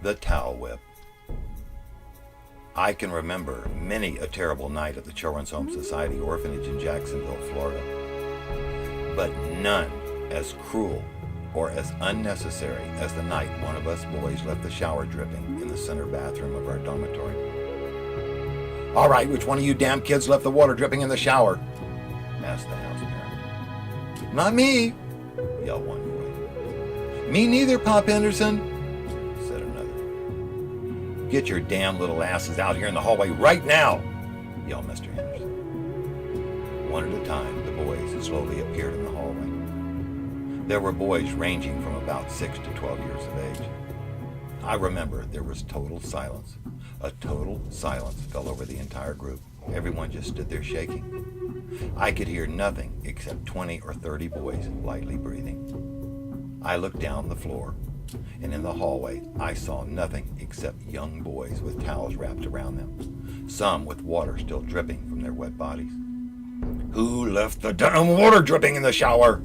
The Towel Whip. I can remember many a terrible night at the Children's Home Society Orphanage in Jacksonville, Florida, but none as cruel or as unnecessary as the night one of us boys left the shower dripping in the center bathroom of our dormitory. "All right, which one of you damn kids left the water dripping in the shower?" asked the house parent. "Not me," yelled one boy. "Me neither, Pop Henderson," said another. "Get your damn little asses out here in the hallway right now," yelled Mr. Henderson. One at a time, the boys slowly appeared in the hallway. There were boys ranging from about 6 to 12 years of age. I remember there was total silence. A total silence fell over the entire group. Everyone just stood there shaking. I could hear nothing except 20 or 30 boys lightly breathing. I looked down the floor, and in the hallway I saw nothing except young boys with towels wrapped around them, some with water still dripping from their wet bodies. "Who left the damn water dripping in the shower?"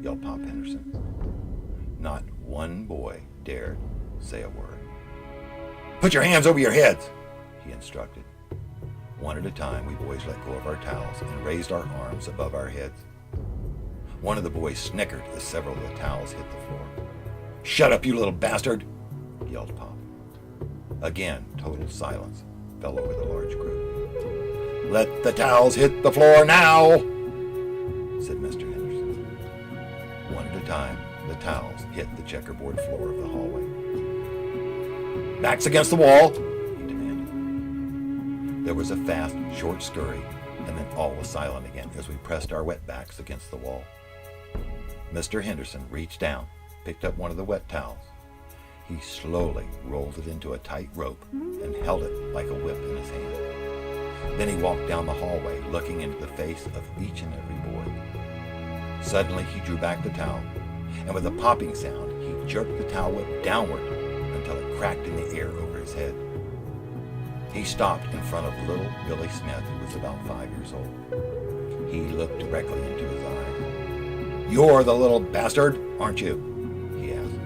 yelled Pop Henderson. Not one boy dared say a word. "Put your hands over your heads," he instructed. One at a time, we boys let go of our towels and raised our arms above our heads. One of the boys snickered as several of the towels hit the floor. "Shut up, you little bastard," yelled Pop. Again, total silence fell over the large group. "Let the towels hit the floor now," said Mr. Henderson. One at a time, the towels hit the checkerboard floor of the hallway. "Backs against the wall," he demanded. There was a fast, short scurry, and then all was silent again as we pressed our wet backs against the wall. Mr. Henderson reached down, picked up one of the wet towels. He slowly rolled it into a tight rope and held it like a whip in his hand. Then he walked down the hallway, looking into the face of each and every boy. Suddenly he drew back the towel, and with a popping sound, he jerked the towel whip downward until it cracked in the air over his head. He stopped in front of little Billy Smith, who was about 5 years old. He looked directly into his eyes. "You're the little bastard, aren't you?" he asked.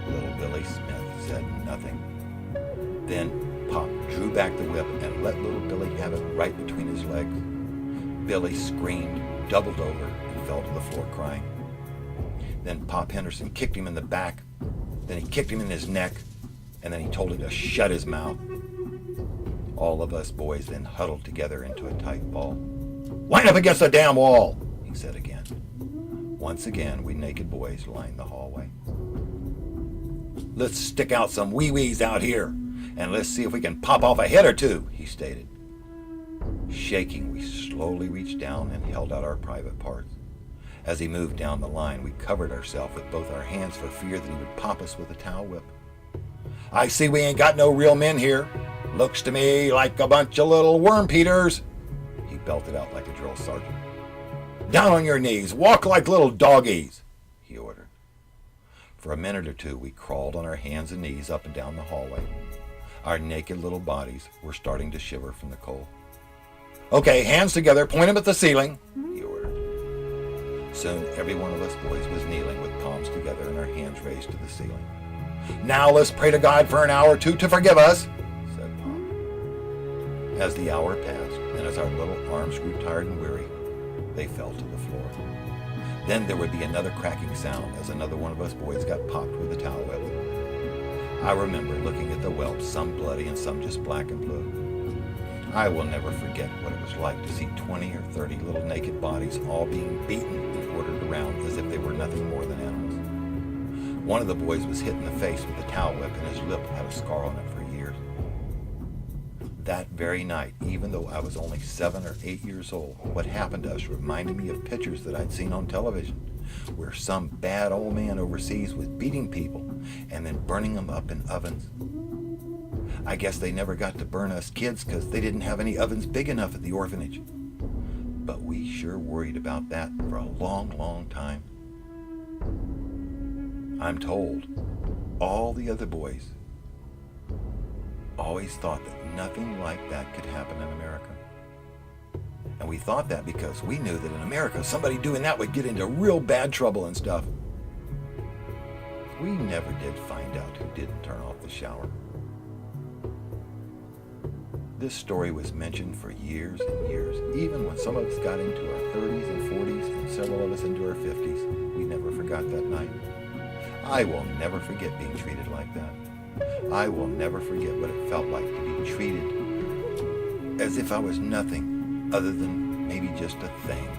Little Billy Smith said nothing. Then Pop drew back the whip and let little Billy have it right between his legs. Billy screamed, doubled over, and fell to the floor crying. Then Pop Henderson kicked him in the back. Then he kicked him in his neck, and then he told him to shut his mouth. All of us boys then huddled together into a tight ball. "Line up against the damn wall," he said again. Once again, we naked boys lined the hallway. "Let's stick out some wee-wees out here, and let's see if we can pop off a head or two," he stated. Shaking, we slowly reached down and held out our private parts. As he moved down the line, we covered ourselves with both our hands for fear that he would pop us with a towel whip. "I see we ain't got no real men here. Looks to me like a bunch of little worm-peaters," he belted out like a drill sergeant. "Down on your knees, walk like little doggies," he ordered. For a minute or two, we crawled on our hands and knees up and down the hallway. Our naked little bodies were starting to shiver from the cold. "Okay, hands together, point them at the ceiling," he ordered. Soon, every one of us boys was kneeling with palms together and our hands raised to the ceiling. "Now let's pray to God for an hour or two to forgive us," said Pop. As the hour passed, and as our little arms grew tired and weary, they fell to the floor. Then there would be another cracking sound as another one of us boys got popped with a towel whip. I remember looking at the whelps, some bloody and some just black and blue. I will never forget what it was like to see 20 or 30 little naked bodies all being beaten and ordered around as if they were nothing more than animals. One of the boys was hit in the face with a towel whip and his lip had a scar on it for years. That very night, even though I was only 7 or 8 years old, what happened to us reminded me of pictures that I'd seen on television, where some bad old man overseas was beating people and then burning them up in ovens. I guess they never got to burn us kids because they didn't have any ovens big enough at the orphanage. But we sure worried about that for a long, long time. I'm told all the other boys always thought that nothing like that could happen in America. And we thought that because we knew that in America, somebody doing that would get into real bad trouble and stuff. We never did find out who didn't turn off the shower. This story was mentioned for years and years. Even when some of us got into our 30s and 40s and several of us into our 50s, we never forgot that night. I will never forget being treated like that. I will never forget what it felt like to be treated as if I was nothing other than maybe just a thing.